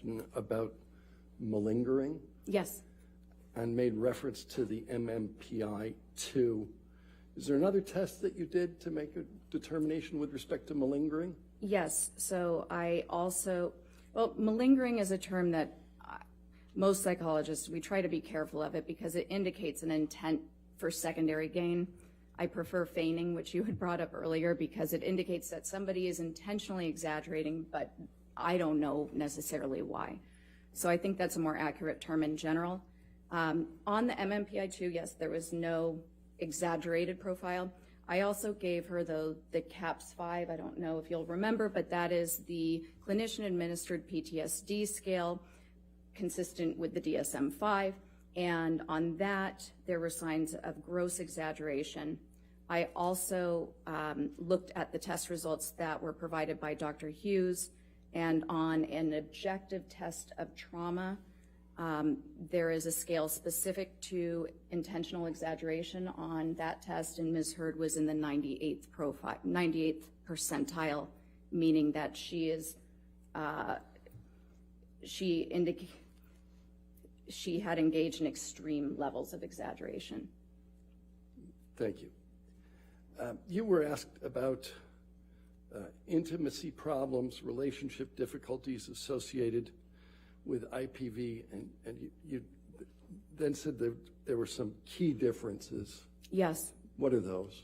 question about malingering. Yes. And made reference to the MMPI-2. Is there another test that you did to make a determination with respect to malingering? Yes. So I also, well, malingering is a term that most psychologists, we try to be careful of it because it indicates an intent for secondary gain. I prefer feigning, which you had brought up earlier, because it indicates that somebody is intentionally exaggerating, but I don't know necessarily why. So I think that's a more accurate term in general. On the MMPI-2, yes, there was no exaggerated profile. I also gave her the CAPS-5. I don't know if you'll remember, but that is the clinician-administered PTSD scale consistent with the DSM-5. And on that, there were signs of gross exaggeration. I also looked at the test results that were provided by Dr. Hughes, and on an objective test of trauma, there is a scale specific to intentional exaggeration on that test, and Ms. Heard was in the 98th percentile, meaning that she had engaged in extreme levels of exaggeration. Thank you. You were asked about intimacy problems, relationship difficulties associated with IPV, and you then said that there were some key differences. Yes. What are those?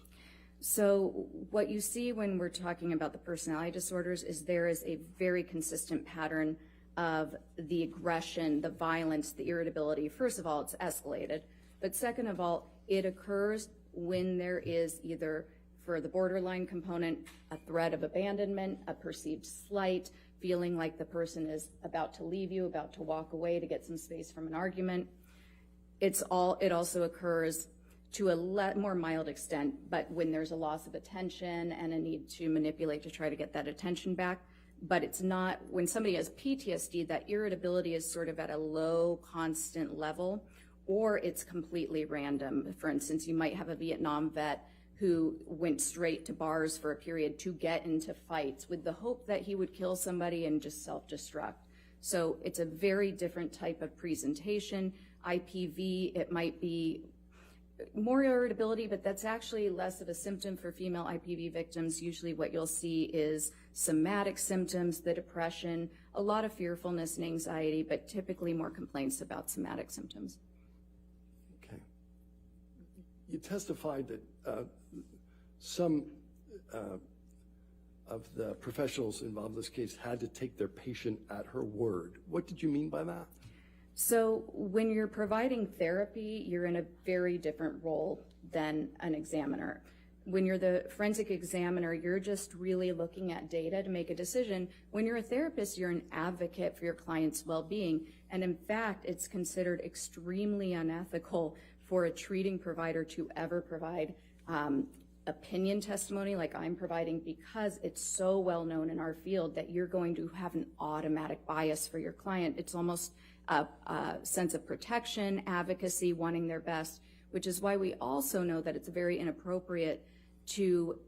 So what you see when we're talking about the personality disorders is there is a very consistent pattern of the aggression, the violence, the irritability. First of all, it's escalated. But second of all, it occurs when there is either, for the borderline component, a threat of abandonment, a perceived slight, feeling like the person is about to leave you, about to walk away to get some space from an argument. It also occurs to a more mild extent, but when there's a loss of attention and a need to manipulate to try to get that attention back. But it's not, when somebody has PTSD, that irritability is sort of at a low, constant level, or it's completely random. For instance, you might have a Vietnam vet who went straight to bars for a period to get into fights with the hope that he would kill somebody and just self-destruct. So it's a very different type of presentation. IPV, it might be more irritability, but that's actually less of a symptom for female IPV victims. Usually what you'll see is somatic symptoms, the depression, a lot of fearfulness and anxiety, but typically more complaints about somatic symptoms. Okay. You testified that some of the professionals involved in this case had to take their patient at her word. What did you mean by that? So when you're providing therapy, you're in a very different role than an examiner. When you're the forensic examiner, you're just really looking at data to make a decision. When you're a therapist, you're an advocate for your client's well-being. And in fact, it's considered extremely unethical for a treating provider to ever provide opinion testimony like I'm providing, because it's so well known in our field that you're going to have an automatic bias for your client. It's almost a sense of protection, advocacy, wanting their best, which is why we also know that it's very inappropriate to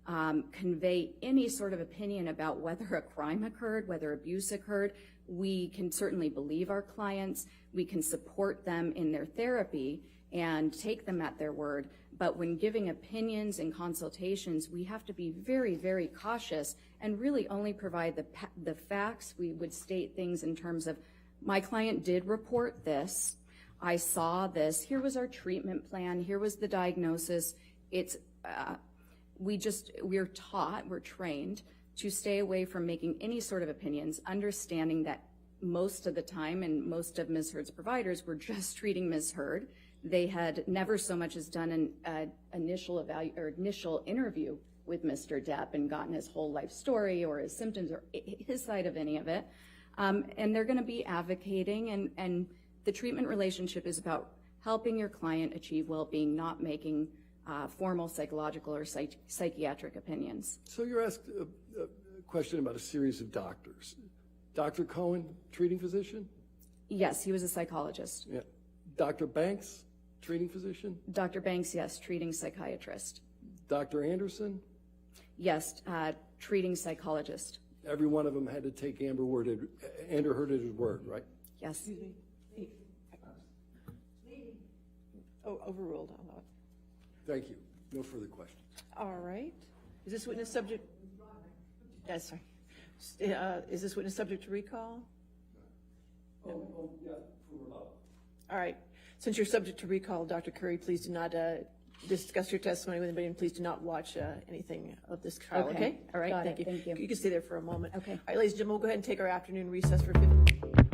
convey any sort of opinion about whether a crime occurred, whether abuse occurred. We can certainly believe our clients, we can support them in their therapy and take them at their word, but when giving opinions and consultations, we have to be very, very cautious and really only provide the facts. We would state things in terms of, my client did report this, I saw this, here was our treatment plan, here was the diagnosis. It's, we're taught, we're trained to stay away from making any sort of opinions, understanding that most of the time, and most of Ms. Heard's providers were just treating Ms. Heard. They had never so much as done an initial interview with Mr. Depp and gotten his whole life story or his symptoms or his side of any of it. And they're going to be advocating, and the treatment relationship is about helping your client achieve well-being, not making formal psychological or psychiatric opinions. So you're asked a question about a series of doctors. Dr. Cohen, treating physician? Yes, he was a psychologist. Yeah. Dr. Banks, treating physician? Dr. Banks, yes, treating psychiatrist. Dr. Anderson? Yes, treating psychologist. every one of them had to take Andrew heard his word, right? Yes. Excuse me. Oh, overruled on that. Thank you. No further questions. All right. Is this witness subject? Yes, sorry. Is this witness subject to recall? Yeah, for rebuttal. All right. Since you're subject to recall, Dr. Curry, please do not discuss your testimony with anybody, and please do not watch anything of this trial, okay? All right, Got thank it. you. Thank you. You can stay there for a moment. Okay. All right, ladies and gentlemen, we'll go ahead and take our afternoon recess for 15 minutes.